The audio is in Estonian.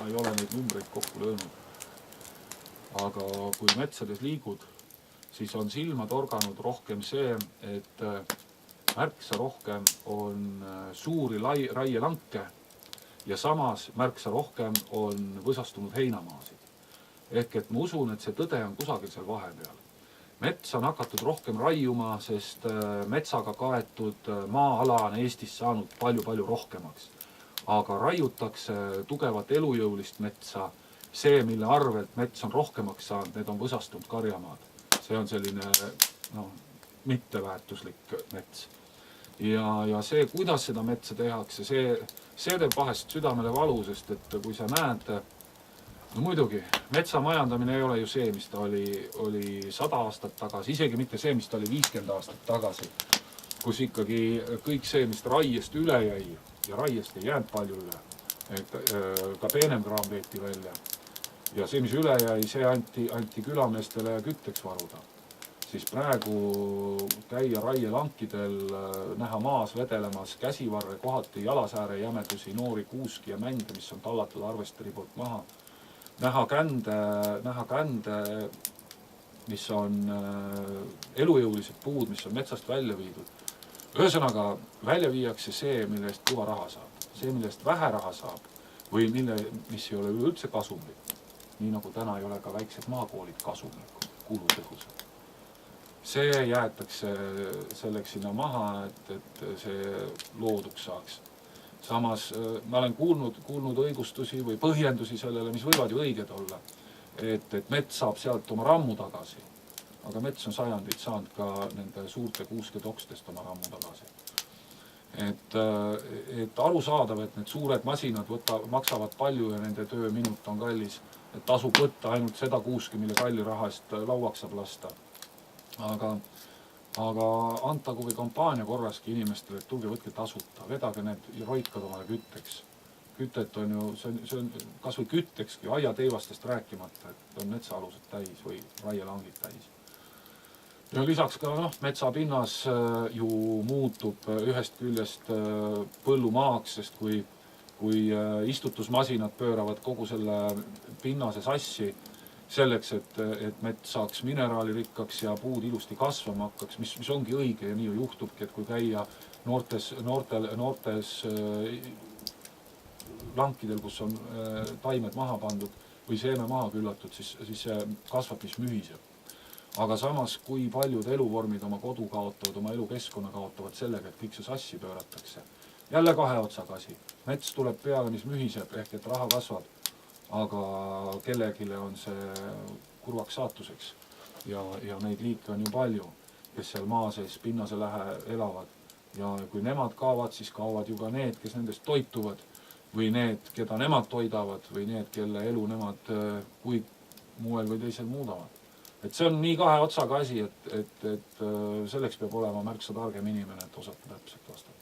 ma ei ole neid numbreid kokku löönud. Aga kui metsades liigud, siis on silma torganud rohkem see, et märksa rohkem on suuri raielanke ja samas märksa rohkem on võsastunud heinamaasid. Ehk et ma usun, et see tõde on kusagil seal vahepeal. Mets on hakatud rohkem raiuma, sest metsaga kaetud maa-ala on Eestis saanud palju rohkemaks. Aga raiutakse tugevat elujõulist metsa, see, mille arvelt mets on rohkemaks saanud, need on võsastunud karjamaad. See on selline mitteväärtuslik mets. Ja see, kuidas seda metsa tehakse, see teeb vahest südamele valu, sest et kui sa näed, no muidugi, metsa majandamine ei ole ju see, mis ta oli 100 aastat tagasi, isegi mitte see, mis ta oli 50 aastat tagasi, kus ikkagi kõik see, mis raiest üle jäi, ja raiest ei jäänud palju üle, et ka peenemkraam veeti välja. Ja see, mis üle jäi, see anti külameestele kütteks varuda. Siis praegu käia raielankidel, näha maas vedelemas käsivarre, kohati jalasääre jämedusi, noori kuuski ja mände, mis on tallatud arvesteri poolt maha. Näha kände, mis on elujõulised puud, mis on metsast välja viidud. Ühesõnaga, välja viiakse see, mille eest kõva raha saab. See, mille eest vähe raha saab või mis ei ole üldse kasumlik. Nii nagu täna ei ole ka väiksed maakoolid kasumlikud, kulutõhusad. See jäetakse selleks sinna maha, et see looduks saaks. Samas ma olen kuulnud õigustusi või põhjendusi sellele, mis võivad ju õiged olla, et mets saab sealt oma rammu tagasi. Aga mets on sajandid saanud ka nende suurte kuuske tokstest oma rammu tagasi. Et aru saadav, et need suured masinad maksavad palju ja nende tööminut on kallis, et tasub võtta ainult seda kuuski, mille kalli raha eest lauaks saab lasta. Aga antagu või kampaania korraski inimestele, et tulge võtke tasuta, vedage need roikad omale kütteks. Kütet on ju, see on kas või küttekski, aiateivastest rääkimata, et on metsaalused täis või raielangid täis. Ja lisaks ka metsapinnas ju muutub ühest küljest põllumaaks, sest kui istutusmasinad pööravad kogu selle pinnase sassi, selleks, et mets saaks mineraali rikkaks ja puud ilusti kasvama hakkaks, mis ongi õige ja nii ju juhtubki, et kui käia noortes lankidel, kus on taimed maha pandud või seeme maha küllatud, siis see kasvab, mis mühiseb. Aga samas, kui paljud eluvormid oma kodu kaotavad, oma elukeskkonna kaotavad sellega, et kõik see sassi pööratakse. Jälle kahe otsaga asi. Mets tuleb peale, mis mühiseb, ehk et raha kasvab. Aga kellegile on see kurvaks saatuseks ja neid liike on ju palju, kes seal maa sees pinnase lähe elavad ja kui nemad kaovad, siis kaovad ju ka need, kes nendest toituvad või need, keda nemad toidavad või need, kelle elu nemad kui muel või teisel muudavad. Et see on nii kahe otsaga asi, et selleks peab olema märksa targem inimene, et osata täpselt vastata.